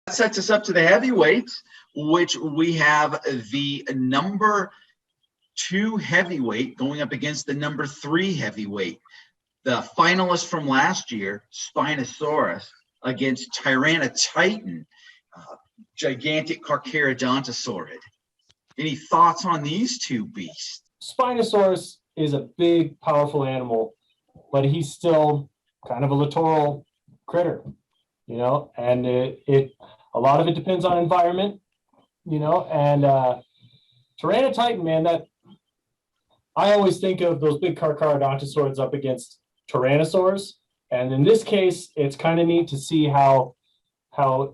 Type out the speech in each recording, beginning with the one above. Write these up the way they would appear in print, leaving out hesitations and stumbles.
sets us up to the heavyweights, which we have the number 2 heavyweight going up against the number 3 heavyweight. The finalist from last year, Spinosaurus, against Tyrannotitan, gigantic Carcharodontosaurid. Any thoughts on these two beasts? Spinosaurus is a big, powerful animal, but he's still kind of a littoral critter, and a lot of it depends on environment, and Tyrannotitan, man, that I always think of those big Carcharodontosaurids up against Tyrannosaurs, and in this case, it's kind of neat to see how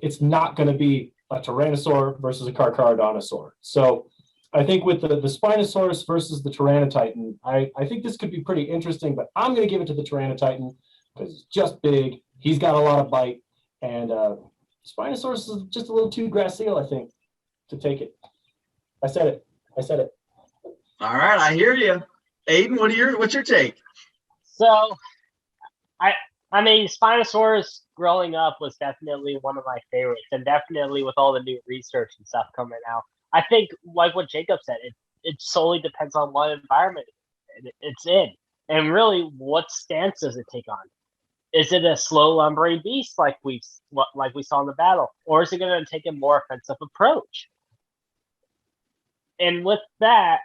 it's not going to be a Tyrannosaur versus a Carcharodontosaur. So I think with the Spinosaurus versus the Tyrannotitan, I think this could be pretty interesting, but I'm going to give it to the Tyrannotitan because it's just big. He's got a lot of bite, and Spinosaurus is just a little too gracile, I think, to take it. I said it. All right, I hear you. Aiden, what's your take? So, I mean, Spinosaurus growing up was definitely one of my favorites, and definitely with all the new research and stuff coming out, I think, like what Jacob said, it solely depends on what environment it's in, and really, what stance does it take on? Is it a slow lumbering beast like we saw in the battle, or is it going to take a more offensive approach? And with that,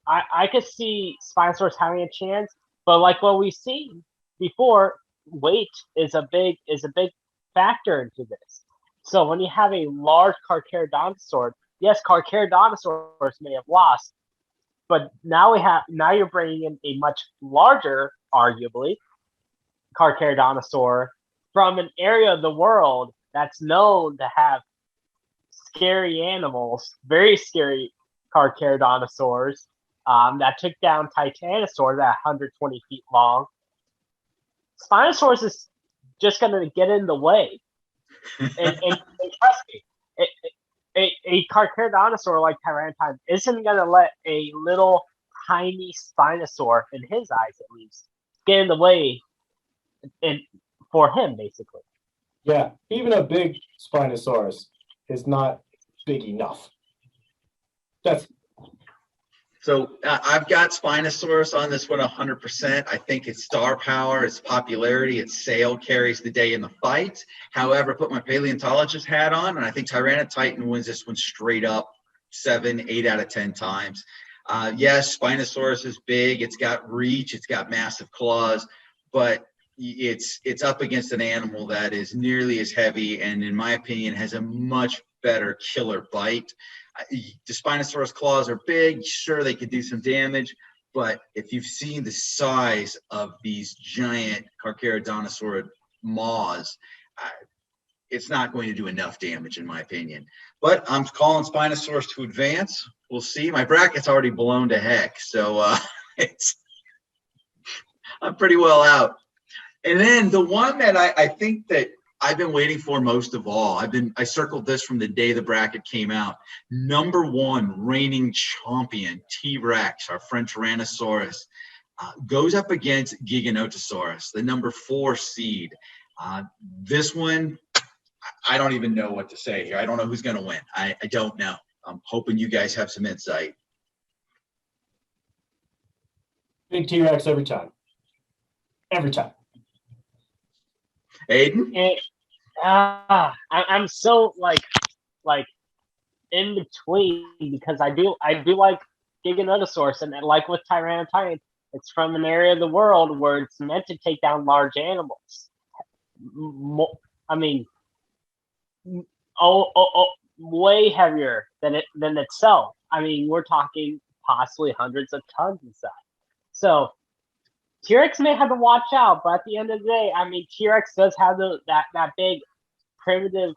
I could see Spinosaurus having a chance, but like what we've seen before, weight is a big factor into this. So when you have a large Carcharodontosaur, yes, Carcharodontosaurs may have lost, but now you're bringing in a much larger, arguably, Carcharodontosaur from an area of the world that's known to have scary animals, very scary Carcharodontosaurs that took down Titanosaurs at 120 feet long. Spinosaurus is just going to get in the way. and trust me, a Carcharodontosaur like Tyrannotitan isn't going to let a little tiny Spinosaur, in his eyes at least, get in the way for him, basically. Yeah, even a big Spinosaurus is not big enough. So I've got Spinosaurus on this one 100%. I think its star power, its popularity, its sale carries the day in the fight. However, I put my paleontologist hat on, and I think Tyrannotitan wins this one straight up 7, 8 out of 10 times. Yes, Spinosaurus is big. It's got reach. It's got massive claws, but it's up against an animal that is nearly as heavy and, in my opinion, has a much better killer bite. The Spinosaurus claws are big. Sure, they could do some damage, but if you've seen the size of these giant Carcharodontosaurid maws, it's not going to do enough damage, in my opinion. But I'm calling Spinosaurus to advance. We'll see. My bracket's already blown to heck, so I'm pretty well out. And then the one that I think that I've been waiting for most of all, I circled this from the day the bracket came out. Number 1 reigning champion, T-Rex, our friend Tyrannosaurus, goes up against Giganotosaurus, the number 4 seed. This one, I don't even know what to say here. I don't know who's going to win. I don't know. I'm hoping you guys have some insight. Big T-Rex every time. Every time. Aiden? I'm so like in between, because I do like Giganotosaurus, and like with Tyrannotitan, it's from an area of the world where it's meant to take down large animals. I mean, way heavier than itself. I mean, we're talking possibly hundreds of tons inside. So T-Rex may have to watch out, but at the end of the day, I mean, T-Rex does have that big primitive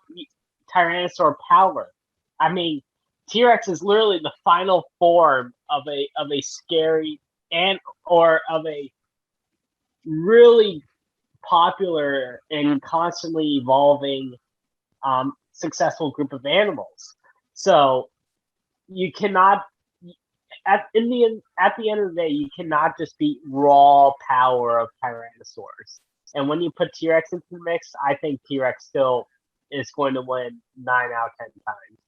Tyrannosaur power. I mean, T-Rex is literally the final form of a scary or of a really popular and constantly evolving successful group of animals. So you cannot at the end of the day, you cannot just beat raw power of Tyrannosaurs. And when you put T-Rex into the mix, I think T-Rex still is going to win 9 out of 10 times.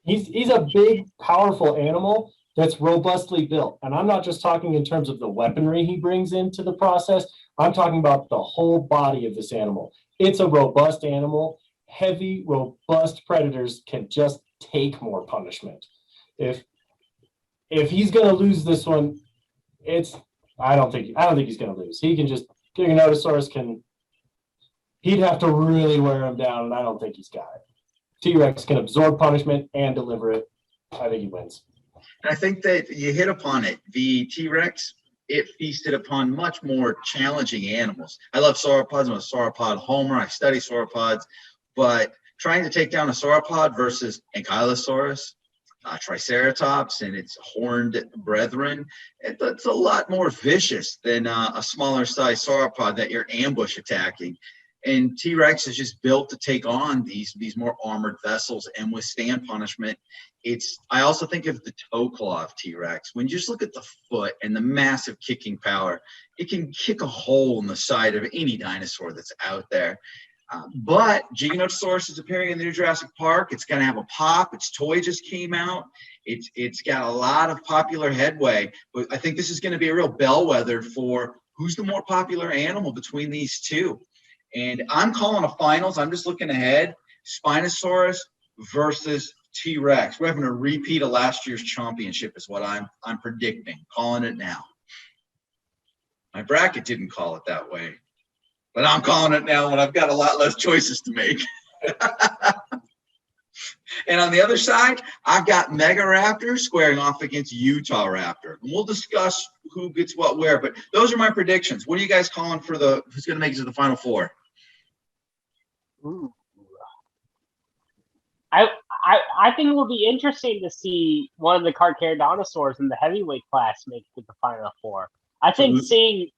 He's a big, powerful animal that's robustly built. And I'm not just talking in terms of the weaponry he brings into the process. I'm talking about the whole body of this animal. It's a robust animal. Heavy, robust predators can just take more punishment. If he's going to lose this one, I don't think he's going to lose. He can just Giganotosaurus he'd have to really wear him down, and I don't think he's got it. T-Rex can absorb punishment and deliver it. I think he wins. And I think that you hit upon it. The T-Rex, it feasted upon much more challenging animals. I love sauropods. I'm a sauropod homer. I study sauropods. But trying to take down a sauropod versus Ankylosaurus, Triceratops, and its horned brethren, it's a lot more vicious than a smaller size sauropod that you're ambush attacking. And T-Rex is just built to take on these more armored vessels and withstand punishment. I also think of the toe claw of T-Rex. When you just look at the foot and the massive kicking power, it can kick a hole in the side of any dinosaur that's out there. But Giganotosaurus is appearing in the new Jurassic Park. It's going to have a pop. Its toy just came out. It's got a lot of popular headway. But I think this is going to be a real bellwether for who's the more popular animal between these two. And I'm calling a finals. I'm just looking ahead. Spinosaurus versus T-Rex. We're having a repeat of last year's championship is what I'm predicting. Calling it now. My bracket didn't call it that way. But I'm calling it now when I've got a lot less choices to make. And on the other side, I've got Mega Raptor squaring off against Utah Raptor. And we'll discuss who gets what where. But those are my predictions. What are you guys calling for who's going to make it to the Final Four? Ooh. I think it will be interesting to see one of the Carcharodontosaurs in the heavyweight class make it to the Final Four. I think seeing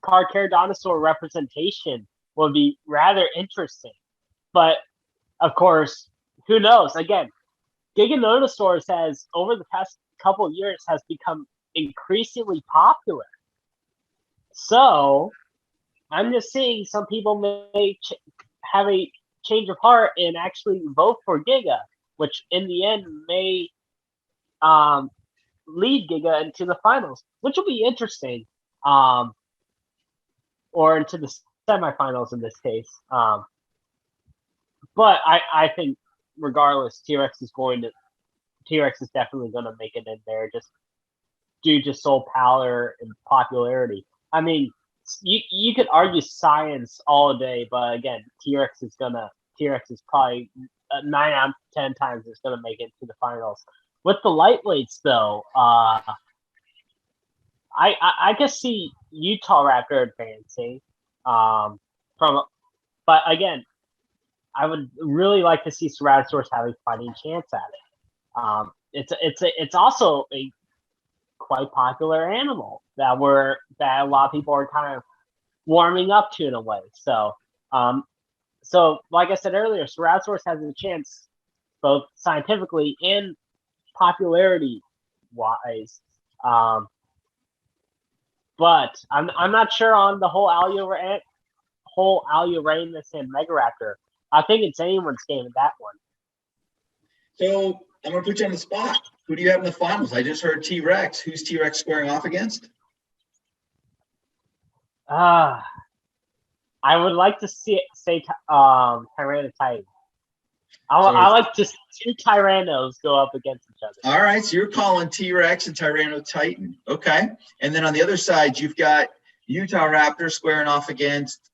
Carcharodontosaur representation will be rather interesting. But, of course, who knows? Again, Giganotosaurus has, over the past couple of years, has become increasingly popular. So, I'm just seeing some people may have a change of heart and actually vote for Giga, which in the end may lead Giga into the finals, which will be interesting, or into the semifinals in this case. But I think regardless, T-Rex is definitely going to make it in there just due to soul power and popularity. I mean, you could argue science all day, but again, T-Rex is probably 9 out of 10 times it's going to make it to the finals. With the lightweights, though, I can see Utah Raptor advancing. But again, I would really like to see Ceratosaurus have a fighting chance at it. It's also a quite popular animal that a lot of people are kind of warming up to in a way. So like I said earlier, Ceratosaurus has a chance both scientifically and popularity wise. But I'm not sure on the whole Alioramus and Megaraptor. I think it's anyone's game in that one. So I'm going to put you on the spot. Who do you have in the finals? I just heard T-Rex. Who's T-Rex squaring off against? I would like to say Tyrannotitan. I like to see 2 Tyrannos go up against each other. All right, so you're calling T-Rex and Tyrannotitan. Okay. And then on the other side, you've got Utah Raptor squaring off against.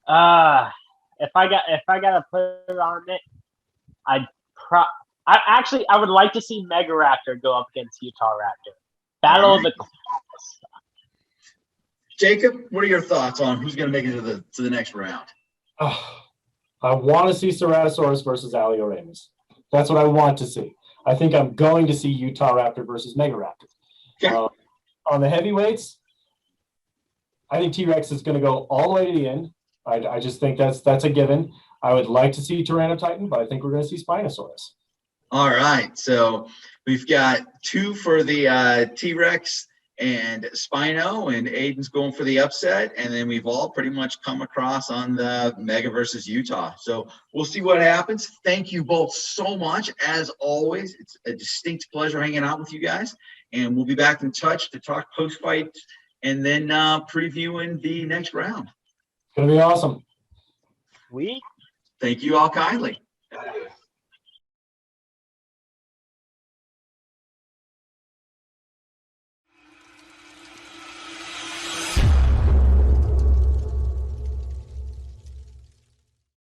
If I gotta put it on it, I would like to see Mega Raptor go up against Utah Raptor. Battle of the class. Jacob, what are your thoughts on who's going to make it to the next round? I want to see Ceratosaurus versus Alioramus. That's what I want to see. I think I'm going to see Utah Raptor versus Mega Raptor. Okay. On the heavyweights, I think T-Rex is going to go all the way to the end. I just think that's a given. I would like to see Tyrannotitan, but I think we're going to see Spinosaurus. All right. So we've got 2 for the T-Rex and Spino and Aiden's going for the upset, and then we've all pretty much come across on the Mega versus Utah. So we'll see what happens. Thank you both so much. As always, it's a distinct pleasure hanging out with you guys, and we'll be back in touch to talk post-fight and then previewing the next round. It's gonna be awesome. We Thank you all kindly.